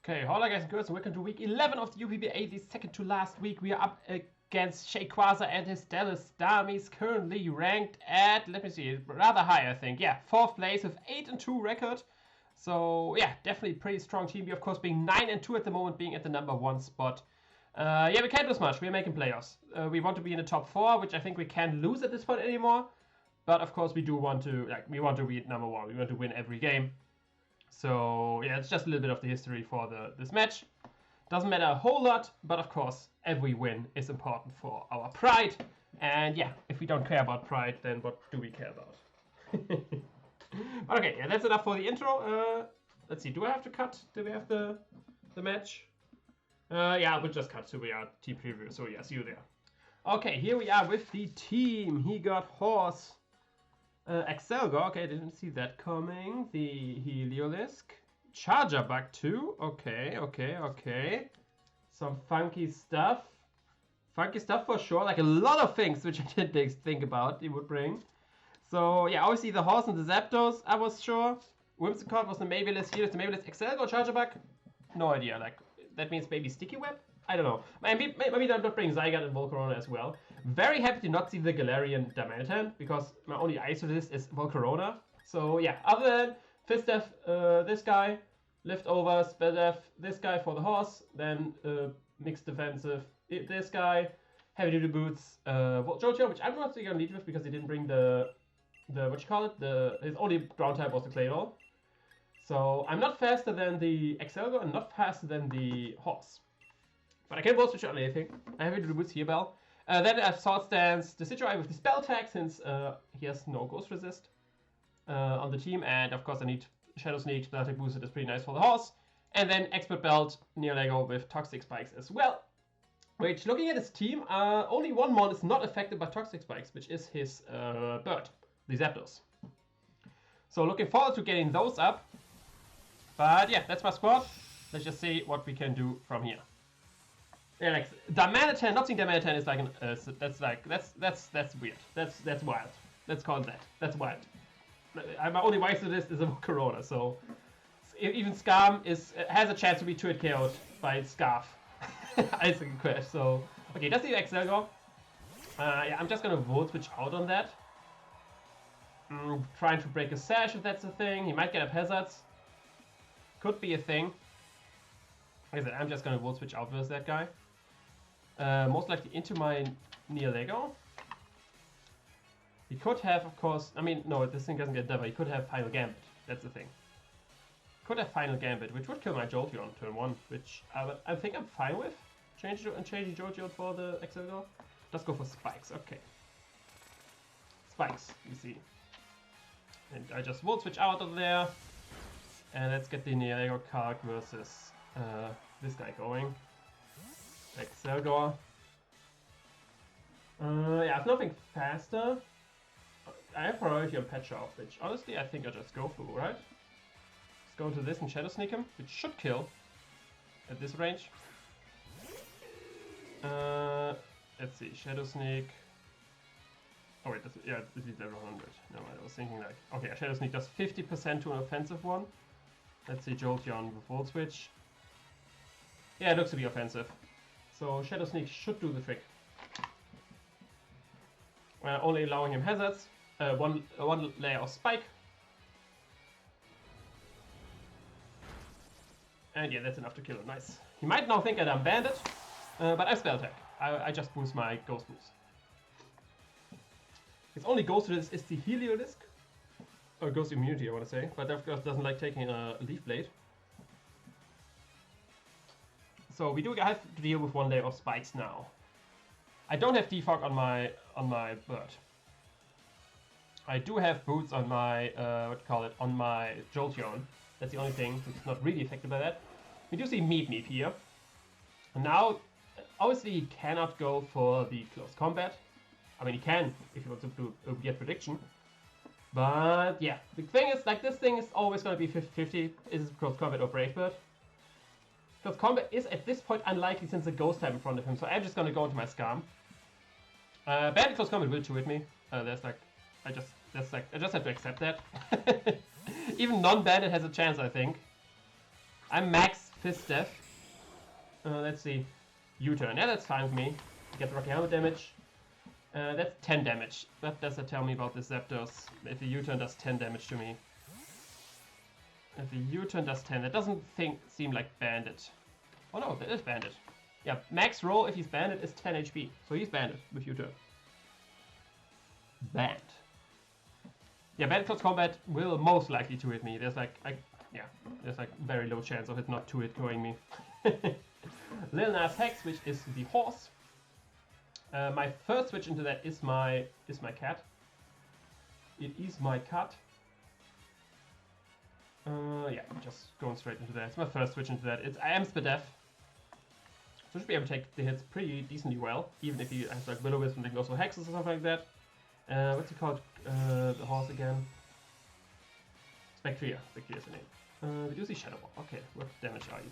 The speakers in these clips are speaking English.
Okay, hola guys and girls, and welcome to week 11 of the UPBA, the second to last week. We are up against Shayquaza and his Dallas Starmies, currently ranked at, let me see, rather high I think. Yeah, 4th place with 8-2 record. So yeah, definitely pretty strong team. We of course being 9-2 at the moment, being at the number 1 spot. Yeah, we can't lose much, we're making playoffs. We want to be in the top 4, which I think we can't lose at this point anymore. But of course we do want to, we want to be number 1, we want to win every game. So yeah, it's just a little bit of the history for this match. Doesn't matter a whole lot, but of course every win is important for our pride. And yeah, if we don't care about pride, then what do we care about? Okay, yeah, that's enough for the intro. Let's see, do I have to cut? Do we have the match? Yeah, we'll just cut to our team preview. So yeah, see you there. Okay, here we are with the team. He got Horse. Excelgor, okay, didn't see that coming. The Heliolisk. Charger Bug 2, okay. Some funky stuff. Funky stuff for sure, like a lot of things which I didn't think about he would bring. So yeah, obviously the Horse and the Zapdos, I was sure. Whimsicott was the Mabelus, here is the Mabelus. Excelgor, Charger Bug, no idea, like, that means maybe Sticky Web? I don't know. Maybe they'll not bring Zygarde and Volcarona as well. Very happy to not see the Galarian Darmanitan, because my only ISO list is Volcarona. So yeah, other than Fizdef, this guy, Liftover, Spelldeath, this guy for the Horse, then Mixed Defensive, this guy, Heavy Duty Boots, Jolteon, which I'm not really gonna lead with because he didn't bring the what you call it, his only ground type was the Claydol. So I'm not faster than the Excelgor and not faster than the Horse. But I can both switch on anything. I have Heavy Duty Boots here, Bell. Then I have Sword Stance, the Scizor with the Spell Tag, since he has no Ghost Resist on the team. And of course I need Shadow Sneak, Spell Tag Boosted is pretty nice for the Horse. And then Expert Belt, near Lego with Toxic Spikes as well. Which, looking at his team, only one mon is not affected by Toxic Spikes, which is his bird, the Zapdos. So looking forward to getting those up. But yeah, that's my squad. Let's just see what we can do from here. Yeah, like Darmanitan, not seeing Darmanitan is like that's weird. That's wild. Let's call it that. That's wild. My only wise to this is a Corona, so even Scam has a chance to be 2-hit KO'd by Scarf. Icing Crash. So okay, that's the Excelgor. Yeah, I'm just gonna Volt Switch out on that. Trying to break a Sash if that's a thing. He might get up Hazards. Could be a thing. Like I said, I'm just gonna Volt Switch out versus that guy. Most likely into my near Lego. He could have, of course, I mean, no, this thing doesn't get Dever. He could have Final Gambit. That's the thing. Could have Final Gambit, which would kill my Jolteon turn 1, which I think I'm fine with. Changing Jolteon for the Excelgor. Let's go for Spikes, okay. Spikes, you see. And I just Volt Switch out of there. And let's get the Lego card versus this guy going. Excelgor. Yeah, I have nothing faster. I have priority on Pet Shop, which honestly I think I'll just go for, right? Let's go into this and Shadow Sneak him, which should kill at this range. Let's see, Shadow Sneak. Oh wait, this is level 100. No, I was thinking like, okay, Shadow Sneak does 50% to an offensive one. Let's see, Jolteon with Volt Switch. Yeah, it looks to be offensive. So Shadow Sneak should do the trick. Only allowing him hazards. One layer of Spike. And yeah, that's enough to kill him. Nice. He might now think that I'm Bandit, but I Spell Attack. I just boost my Ghost Boost. His only Ghost Resist is the Heliolisk. Or Ghost Immunity, I want to say. But of course doesn't like taking a Leaf Blade. So we do have to deal with one layer of Spikes now. I don't have Defog on my bird. I do have Boots on my on my Jolteon. That's the only thing which is not really affected by that. We do see Meep here. And now, obviously he cannot go for the close combat. I mean he can if he wants to do a weird prediction. But yeah, the thing is, like, this thing is always going to be 50-50. Is it close combat or Brave Bird? Close combat is at this point unlikely since the Ghost type in front of him, so I'm just going to go into my Scam. Bandit close combat will 2-hit me. I just have to accept that. Even non-bandit has a chance, I think. I'm max Fist Death. Let's see. U-turn. Yeah, that's fine with me. Get Rocky Helmet damage. That's 10 damage. What does that tell me about the Zapdos? If the U-turn does 10 damage to me. If the U-turn does 10, that doesn't seem like Bandit. Oh no, that is Bandit. Yeah, max roll if he's Bandit is 10 HP. So he's Bandit with U-turn. Banned. Yeah, Bandit close combat will most likely 2-hit me. There's like, there's like very low chance of it not 2-hit going me. Lil Nas Hex, which is the horse. My first switch into that is my cat. It is my cat. Yeah, just going straight into that. It's my first switch into that. I am Spadef. So should be able to take the hits pretty decently well, even if he has like Will-O-Wisp and they can also Hexes or something like that. What's it called? The horse again? Spectria. Spectria is the name. We do see Shadow Ball. Okay, what damage are you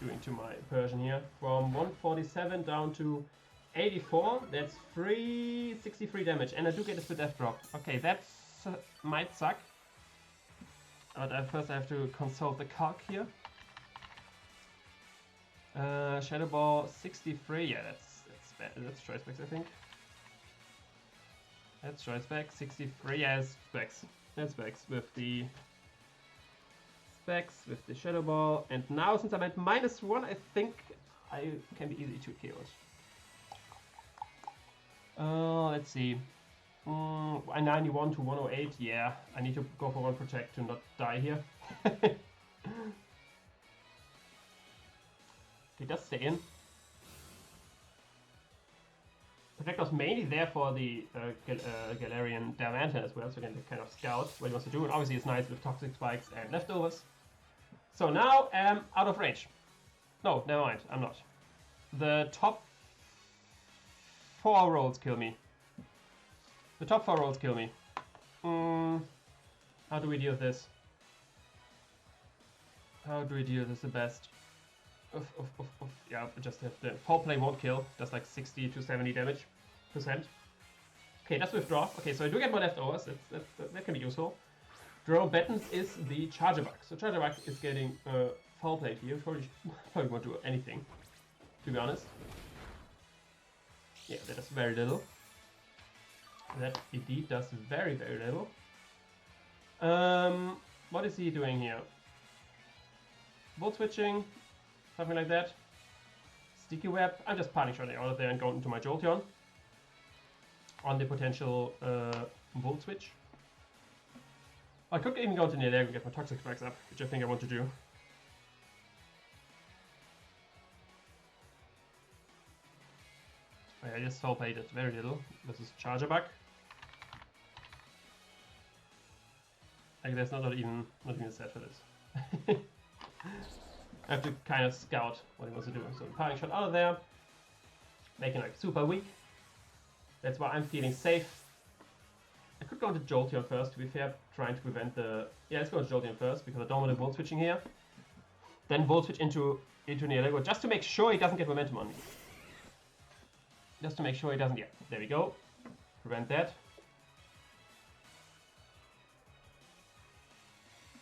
doing to my Persian here? From 147 down to 84. That's 363 damage, and I do get a Spadef drop. Okay, that might suck. But first I have to consult the calc here. Shadow Ball 63. Yeah, that's Choice Specs, I think. That's Choice Specs 63. Yeah, it's Specs. That's Specs with the Shadow Ball. And now since I'm at -1, I think I can be easy to kill. Let's see. 91 to 108, yeah. I need to go for 1 Protect to not die here. He does stay in. Protect was mainly there for the Galarian Darmanitan as well, so again, kind of scout what he wants to do. And obviously it's nice with Toxic Spikes and Leftovers. So now I'm out of range. No, never mind, I'm not. The top 4 rolls kill me. The top 4 rolls kill me. How do we deal with this? How do we deal with this the best? Yeah, just have the Foul Play won't kill. Does like 60 to 70 damage %. Okay, that's withdraw. Okay, so I do get more leftovers. That can be useful. Draw Battens is the Charger Bug. So Charger Bug is getting Foul Played here. Probably won't do anything, to be honest. Yeah, that does very little. That indeed does very, very little. What is he doing here? Volt switching, something like that. Sticky Web. I'm just parting shotting out of there and going into my Jolteon on the potential Volt switch. I could even go into near there and get my Toxic Spikes up, which I think I want to do. I just Foul Played it very little. This is Charger Bug. Like there's not even set for this. I have to kind of scout what he wants to do. So parting shot out of there, making like super weak. That's why I'm feeling safe. I could go into Jolteon first, to be fair, trying to prevent the... Yeah, let's go into Jolteon first, because I don't want to Volt Switching here. Then Volt Switch into Neolego, just to make sure he doesn't get momentum on me. Just to make sure he doesn't... Yeah, there we go. Prevent that.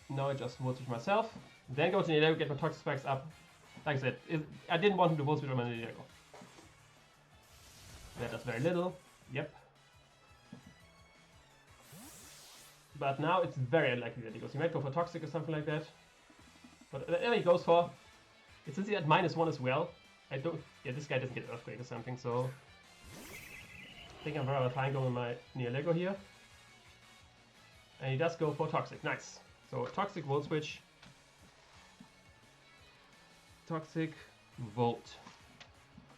Now I just Volt Switch myself. Then go to Neolego, get my Toxic Spikes up. Like I said, I didn't want him to Volt Switch on my Neolego. That does very little. Yep. But now it's very unlikely that he goes. He might go for Toxic or something like that. But whatever he goes for, it's since he's at -1 as well. I don't... Yeah, this guy doesn't get Earthquake or something, so... I think I'm rather fine going with my Neolego here. And he does go for Toxic. Nice. So Toxic Volt Switch. Toxic Volt.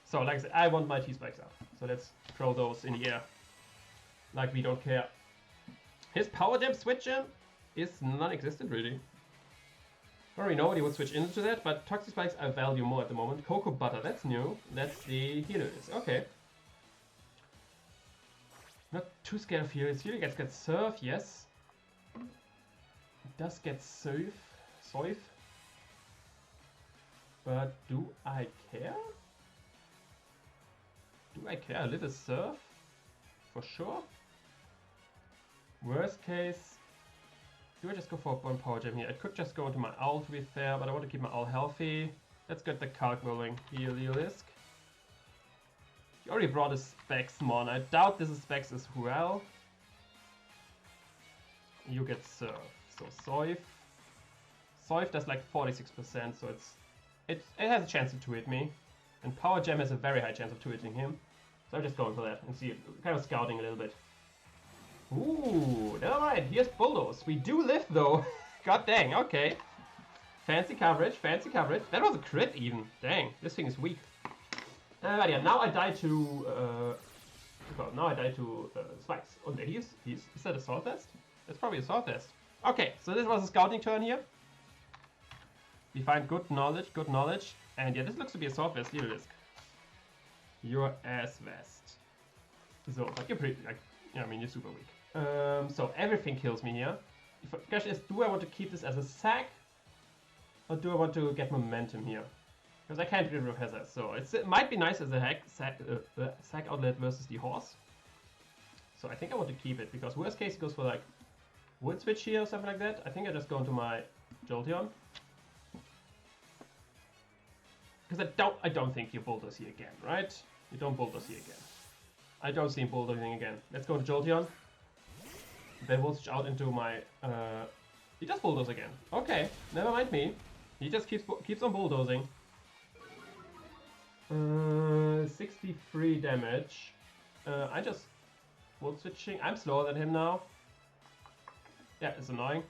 So like I said, I want my T-Spikes up. So let's throw those in the air. Like we don't care. His Power Damp switcher is non-existent really. I already know what he would switch into that, but Toxic Spikes I value more at the moment. Cocoa Butter, that's new. That's the Helios. Okay. Not too scared of Helios. Helios gets Surf, yes. It does get Soif. But do I care? Do I care? A little Surf? For sure. Worst case, Do I just go for one Power Gem here? I could just go into my Owl to be fair, but I want to keep my Owl healthy. Let's get the Calc rolling. Heal Lisk. He already brought a Specs Mon. I doubt this is Specs as well. You get Surf. So Soif. Soif does like 46%, so it has a chance to 2-hit me. And Power Gem has a very high chance of 2-hitting him. So I'm just going for that and see, kind of scouting a little bit. Ooh, never mind. Here's Bulldoze. We do live though. God dang, okay. Fancy coverage, fancy coverage. That was a crit even. Dang, this thing is weak. But yeah, now I die to Spikes. Oh, is that a Sword Vest? That's probably a Sword Vest. Okay, so this was a scouting turn here. We find good knowledge, and yeah, this looks to be a Sword Vest. Lisk. Your ass vest. So, like you're pretty, like, yeah, I mean you're super weak. So everything kills me here. The question is, do I want to keep this as a sack, or do I want to get momentum here? Because I can't get rid of hazards, so it might be nice as a sack outlet versus the horse. So I think I want to keep it, because worst case it goes for like Wood Switch here or something like that. I think I just go into my Jolteon. Because I don't think you Bulldoze here again, right? You don't Bulldoze here again. I don't see him bulldozing again. Let's go to Jolteon. Then we'll switch out into my... he does bulldoze again. Okay, never mind me. He just keeps on bulldozing. 63 damage. I just... Volt switching. I'm slower than him now. Yeah, it's annoying.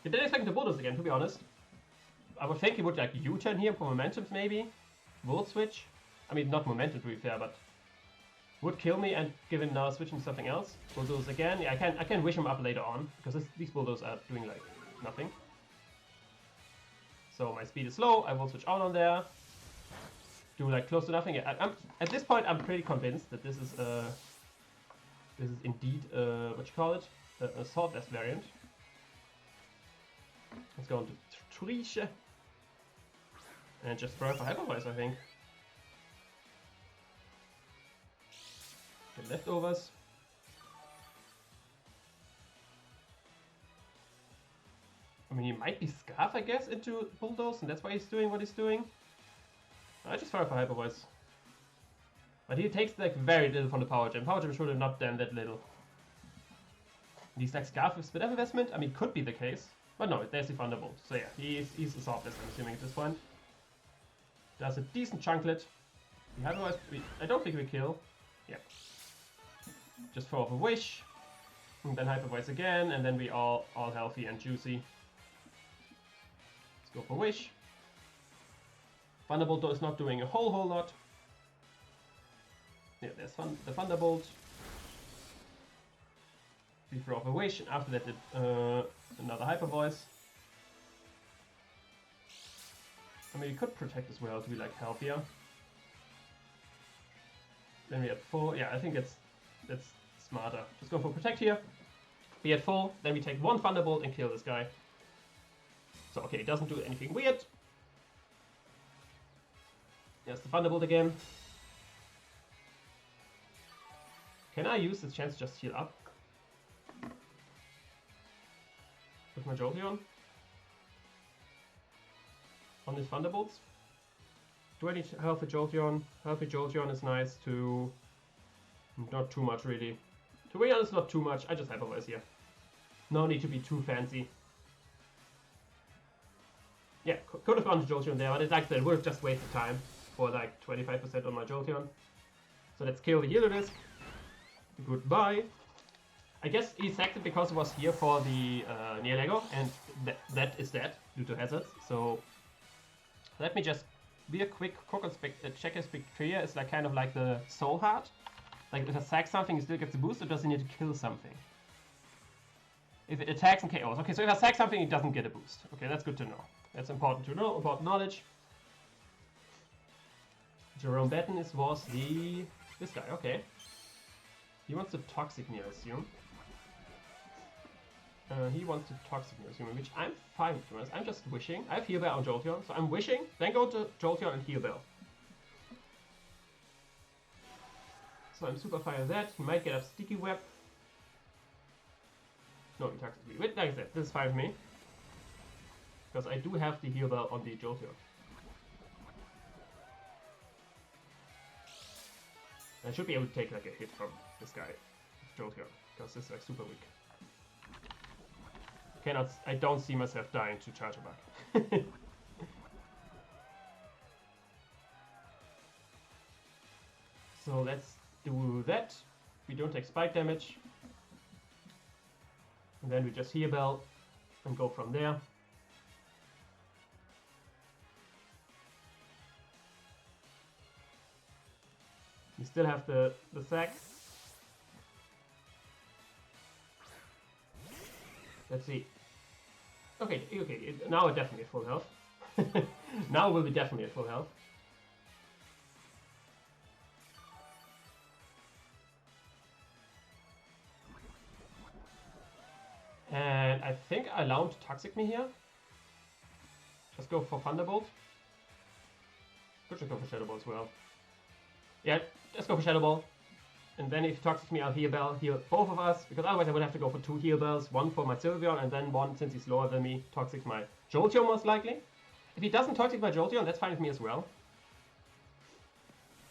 I didn't expect him to bulldoze again, to be honest. I would think he would like U-turn here for momentum maybe. Volt switch. I mean, not momentum to be fair, but... would kill me and give him now switching to something else. Bulldoze again. Yeah, I can wish him up later on, because these bulldozes are doing like nothing. So my speed is low. I will switch out on there. Do like close to nothing. Yeah, at this point I'm pretty convinced that this is indeed what you call it, a Sword Vest variant. Let's go into Triche and just throw for Hyper Voice, I think. Get leftovers. I mean, he might be Scarf, I guess, into Bulldoze, and that's why he's doing what he's doing. I just throw for Hyper Voice. But he takes like very little from the Power Gem. Power Gem should have not done that little. He's like Scarf with Split Up investment. I mean, could be the case. But no, there's the Thunderbolt. So yeah, he's a Sword Vest, I'm assuming at this point. Does a decent chunklet. The Hyper Voice, I don't think we kill. Yeah. Just throw off a Wish. And then Hyper Voice again, and then we all healthy and juicy. Let's go for Wish. Thunderbolt though is not doing a whole lot. Yeah, there's the Thunderbolt. We throw off a Wish, and after that another Hyper Voice. I mean, you could protect as well to be like healthier. Then we at full. Yeah, I think that's smarter. Just go for protect here. Be at full. Then we take one Thunderbolt and kill this guy. So okay, it doesn't do anything weird. There's the Thunderbolt again. Can I use this chance to just heal up? With my Jolteon? On these Thunderbolts? Do I need healthy Jolteon? Healthy Jolteon is nice to... Not too much really. To be honest, not too much. I just Hyper Voice here. No need to be too fancy. Yeah, could have gone to Jolteon there, but like I said, it would have just wasted time for like 25% on my Jolteon. So let's kill the Healer Disc. Goodbye. I guess he sacked it because it was here for the near Lego, and that is dead due to hazards. So let me just be a quick check his Spectria. It's like kind of like the Soul Heart. Like if it attacks something, it still gets a boost, or does it need to kill something? If it attacks and KOs. Okay, so if it attacks something, it doesn't get a boost. Okay, that's good to know. That's important to know, important knowledge. Jerome Batten was this guy, okay. He wants to Toxic me, I assume. He wants to Toxic me, I assume, which I'm fine with, to be honest. I'm just wishing. I have Heal Bell on Jolteon, so I'm wishing, then go to Jolteon and Heal Bell. So I'm super fine with that. He might get a Sticky Web. No, he Toxic me. Wait, like I said, this is fine with me. Because I do have the heal bell on the Jolteon. I should be able to take like a hit from this guy, Jolteon, because this is like super weak. I don't see myself dying to Charger Bug. So let's do that. We don't take spike damage. And then we just heal bell and go from there. We still have the sack. Let's see. Okay, now we're definitely at full health. Now we'll be definitely at full health. And I think I allow him to Toxic me here. Just go for Thunderbolt. Could just go for Shadow Ball as well. Yeah, just go for Shadow Ball. And then if he Toxics me, I'll heal both of us. Because otherwise I would have to go for 2 heal bells. One for my Sylveon and then one, since he's lower than me, Toxics my Jolteon most likely. If he doesn't Toxic my Jolteon, that's fine with me as well.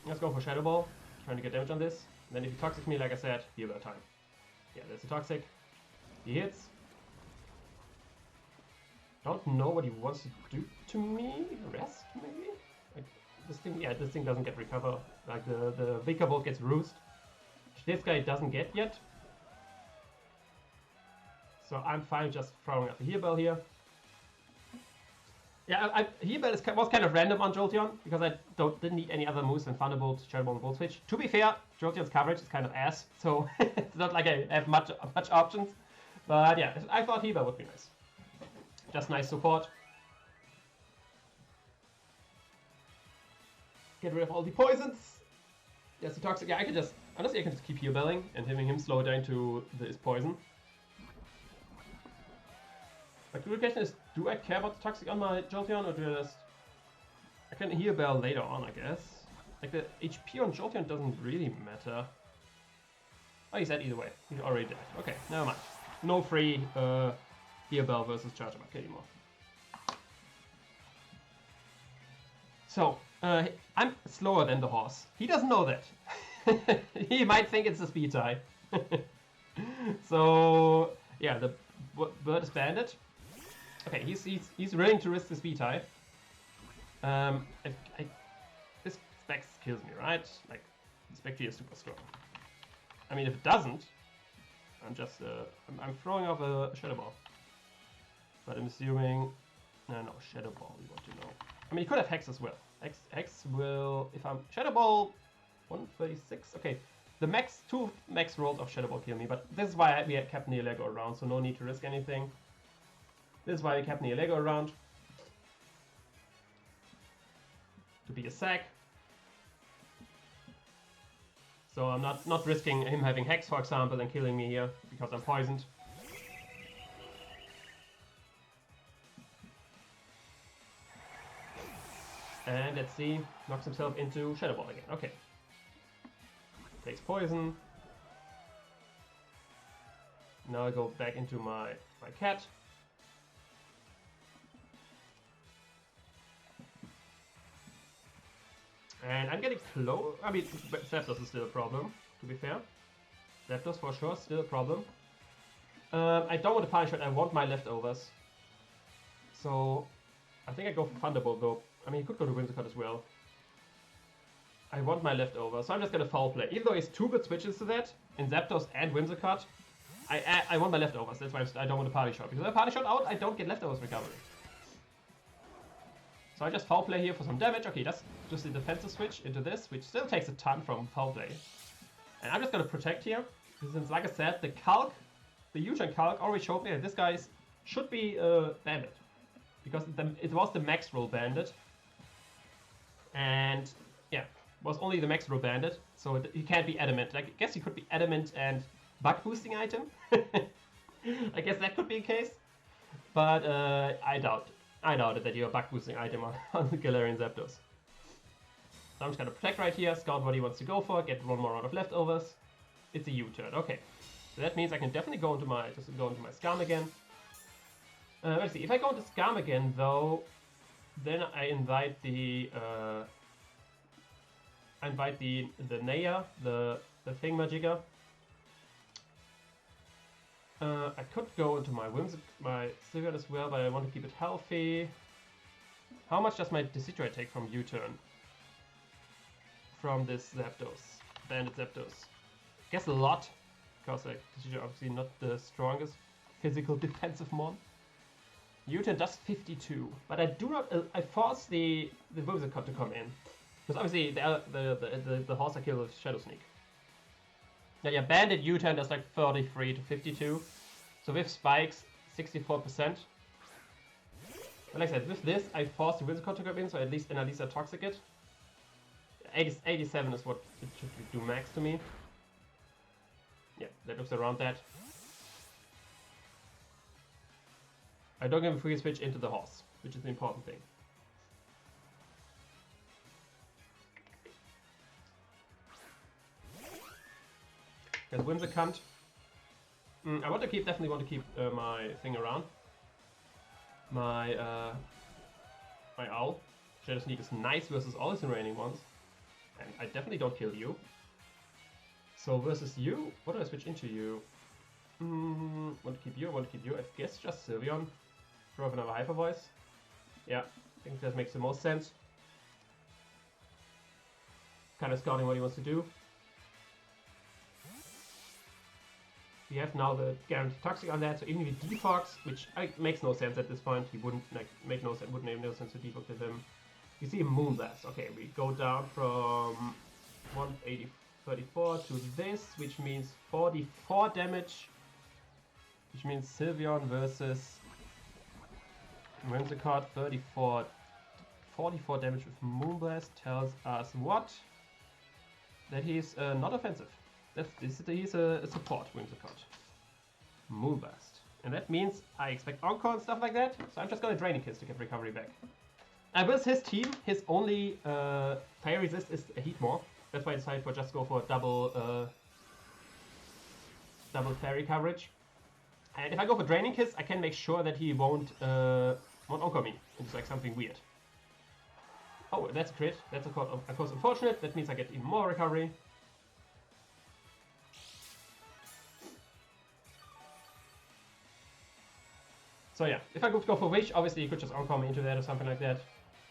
Let's go for Shadow Ball. Trying to get damage on this. And then if he Toxics me, like I said, heal bell time. Yeah, there's a Toxic. He hits. Don't know what he wants to do to me. Rest, maybe? Like, this thing doesn't get recover. Like the Vika Bolt gets roost. This guy doesn't get yet. So I'm fine just throwing up a heal bell here. Yeah, heal bell was kind of random on Jolteon because I didn't need any other moves than Thunderbolt, Shadow Ball, and Volt Switch. To be fair, Jolteon's coverage is kind of ass, so it's not like I have much options. But yeah, I thought heal bell would be nice. Just nice support. Get rid of all the poisons. Yes, the Toxic. Yeah, honestly, I can just keep heal belling and having him slow down to this poison. Like, the real question is, do I care about the Toxic on my Jolteon, or do I just... I can heal bell later on, I guess. Like, the HP on Jolteon doesn't really matter. Oh, he's dead either way. He's already dead. Okay, never mind. No free heal bell versus Charger Bug anymore. So, I'm slower than the horse. He doesn't know that. He might think it's a speed tie. So, yeah, the bird is banded. Okay, he's willing to risk the speed tie. This Specs kills me, right? Like, Spectre is super strong. I mean, if it doesn't, I'm just I'm throwing off a Shadow Ball. But I'm assuming no Shadow Ball. We want to know. I mean, he could have Hex as well. Hex will, if I'm Shadow Ball 136. Okay, the two max rolls of Shadow Ball kill me, but this is why we kept Neolego around, so no need to risk anything. This is why we kept Neolego around. To be a sack. So I'm not risking him having Hex, for example, and killing me here because I'm poisoned. And let's see, knocks himself into Shadow Ball again. Okay. Takes poison. Now I go back into my cat. And I'm getting close. I mean, Zapdos is still a problem, to be fair. Zapdos for sure, still a problem. I don't want to punish it, I want my leftovers. So, I think I go for Thunderbolt though. I mean, he could go to Whimsicott as well. I want my leftovers, so I'm just gonna foul play. Even though he has 2 good switches to that, in Zapdos and Whimsicott, I want my leftovers. That's why I don't want to party shot. Because if I party shot out, I don't get leftovers recovery. So I just foul play here for some damage. Okay, that's just the defensive switch into this, which still takes a ton from foul play. And I'm just gonna protect here, since like I said, the Calc, the Yuuzhan Calc already showed me that this guy should be banded. Because it was the max roll banded. And yeah, was only the max roll banded, so he can't be adamant. Like, I guess he could be adamant and bug boosting item. I guess that could be a case. But I doubt it that you're a bug boosting item on the Galarian Zapdos. So I'm just gonna protect right here, scout what he wants to go for, get one more round of leftovers. It's a U-turn, okay. So that means I can definitely go into my Scam again. Let's see. If I go into Scam again, though, then I invite the Naya, the Thingamajigger. I could go into my Sylveon as well, but I want to keep it healthy. How much does my Decidueye take from U-turn? From this Zapdos, Bandit Zapdos? Guess a lot, because like Decidueye obviously not the strongest physical defensive mon. U-turn does 52, but I do not. I force the Whimsicott to come in, because obviously the horse I kill with Shadow Sneak. Yeah, Bandit U-turn does like 33 to 52. So with spikes, 64%. But like I said, with this, I force the Whimsicott to come in, so at least I toxic it. 87 is what it should do max to me. Yeah, that looks around that. I don't give a free switch into the horse, which is the important thing. There's Whimsicott. I definitely want to keep my thing around. My Owl. Shadow Sneak is nice versus all his remaining ones. And I definitely don't kill you. So versus you, what do I switch into you? Want to keep you, I guess just Sylveon. Throw up another Hyper Voice. Yeah, I think that makes the most sense. Kind of scouting what he wants to do. We have now the guaranteed toxic on that, so even if he defogs, which makes no sense at this point, he wouldn't make no sense to defog with him. You see Moonblast. Okay, we go down from 134 to this, which means 44 damage. Which means Sylveon versus Whimsicott 44 damage with Moonblast tells us what? That he's not offensive. He's a support Whimsicott. Moonblast. And that means I expect Encore and stuff like that, so I'm just gonna Draining Kiss to get recovery back. And with his team, his only fire resist is a Heatmore. That's why I decided to just go for a double fairy coverage. And if I go for Draining Kiss, I can make sure that he won't Encore me into like something weird. Oh, that's a crit. That's of course unfortunate. That means I get even more recovery. So yeah, if I could go for Wish, obviously you could just Encore me into that or something like that.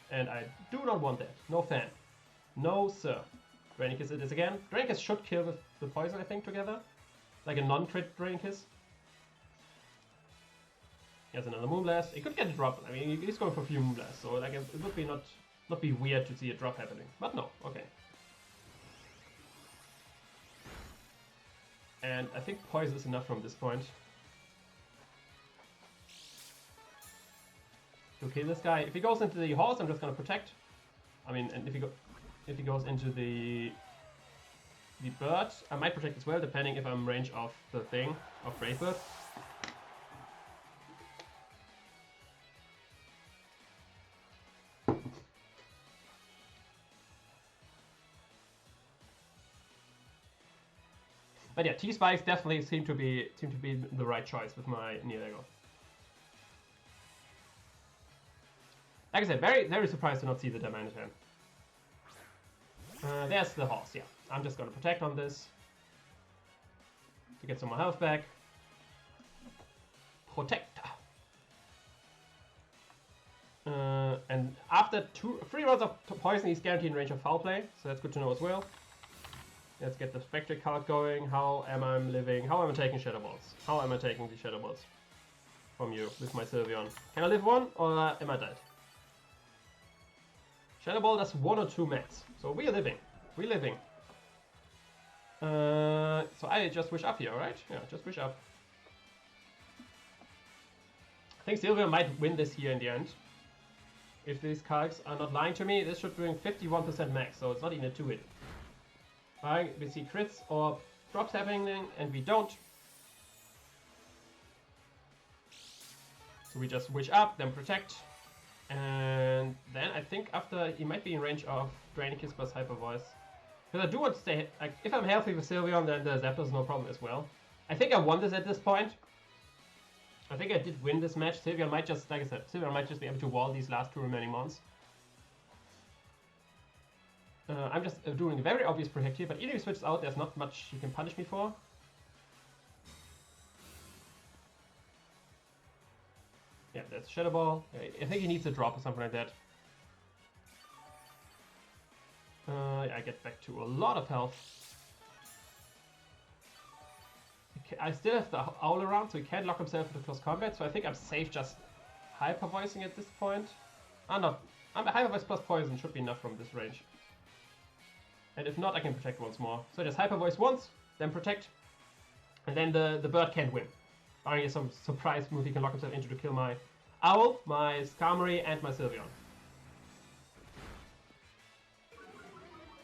And I do not want that. No fan. No sir. Draining Kiss it is again. Draining Kiss should kill with the poison, I think, together. Like a non-crit Draining Kiss. He has another Moonblast. He could get a drop. I mean, he's going for a few Moonblasts, so like it would be not be weird to see a drop happening. But no, okay. And I think poison is enough from this point to kill this guy. If he goes into the horse, I'm just gonna protect. I mean, and if he goes into the bird, I might protect as well, depending if I'm range of the thing of Brave Bird. But yeah, T-Spikes definitely seem to be the right choice with my Neolego. Like I said, very surprised to not see the Diamanthan. There's the horse, yeah. I'm just gonna protect on this to get some more health back. Protect. And after 3 rounds of poison, he's guaranteed in range of foul play, so that's good to know as well. Let's get the Spectre card going. How am I living? How am I taking Shadow Balls? How am I taking the Shadow Balls from you with my Sylveon? Can I live one or am I dead? Shadow Ball does 1 or 2 max, so we're living. We're living. So I just wish up here, right? Yeah, just wish up. I think Sylveon might win this here in the end. If these cards are not lying to me, this should bring 51% max, so it's not even a 2-hit. We see crits or drops happening, and we don't. So we just wish up, then protect. And then I think after he might be in range of Draining Kiss plus Hyper Voice. Because I do want to stay, like, if I'm healthy with Sylveon, then the Zapdos is no problem as well. I think I won this at this point. I think I did win this match. Sylveon might just, like I said, Sylveon might just be able to wall these last 2 remaining mons. I'm just doing a very obvious protect here, but even if he switches out, there's not much he can punish me for. Yeah, that's Shadow Ball. I think he needs a drop or something like that. Yeah, I get back to a lot of health. I still have the Owl around, so he can't lock himself into close combat, so I think I'm safe just Hyper Voicing at this point. No. Hyper Voice plus Poison should be enough from this range. And if not, I can protect once more. So just Hyper Voice once, then protect, and then the bird can't win. Barring some surprise move he can lock himself into to kill my Owl, my Skarmory, and my Sylveon.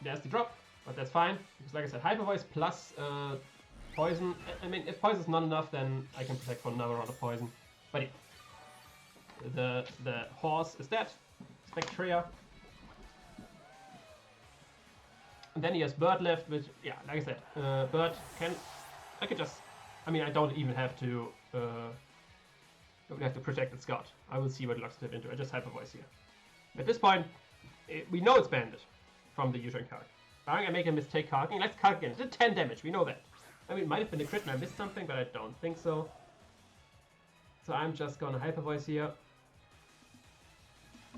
There's the drop, but that's fine, because like I said, Hyper Voice plus Poison. I mean, if Poison is not enough, then I can protect for another round of Poison. But yeah, the horse is dead. Spectria. And then he has Bird left, which, yeah, like I said, Bird can... I could just... I mean, I don't even have to... protect the Scout. I will see what it locks it into. I just Hyper Voice here. At this point, we know it's banded from the U-turn card. I make a mistake carking. Let's cark again. It did 10 damage, we know that. I mean, it might have been a crit and I missed something, but I don't think so. So I'm just gonna Hyper Voice here.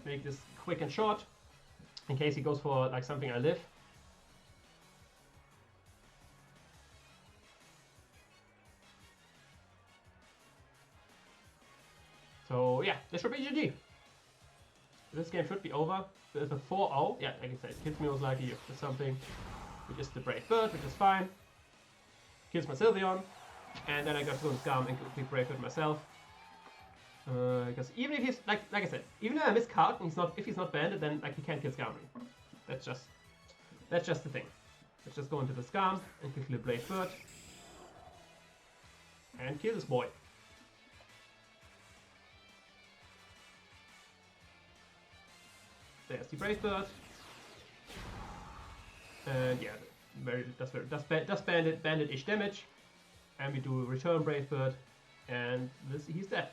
Make this quick and short, in case he goes for like something I live. So yeah, this should be GG. This game should be over. There's a 4-0. Yeah, like I said, kills me most likely with something, which is the Brave Bird, which is fine. Kills my Sylveon, and then I got to go to Scam and quickly Brave Bird myself. Because even if he's like I said, even if I miss card and if he's not banded, then like he can't kill Skarmory. That's just the thing. Let's just go into the Scam and quickly Brave Bird and kill this boy. There's the Brave Bird. And yeah, does bandit-ish damage. And we do return Brave Bird. And he's dead.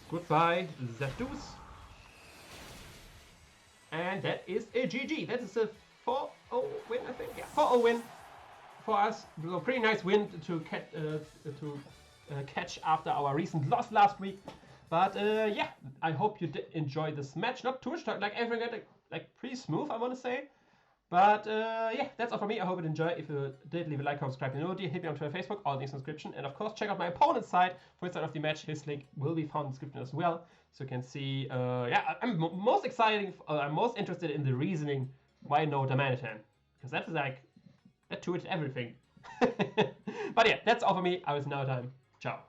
Goodbye, Zapdos. And that is a GG. That is a 4-0 win, I think. Yeah, 4-0 win for us. A pretty nice win to catch after our recent loss last week. But yeah, I hope you did enjoy this match. Not too much, like everything got like pretty smooth, I want to say. But yeah, that's all for me. I hope you enjoyed. If you did, leave a like, comment, subscribe, and hit me on Twitter, Facebook, all links in the description. And of course, check out my opponent's side for his side of the match. His link will be found in the description as well, so you can see. Yeah, I'm most exciting. I'm most interested in the reasoning why no Damanitan, because that is like that tweeted everything. But yeah, that's all for me. I will see you another time. Ciao.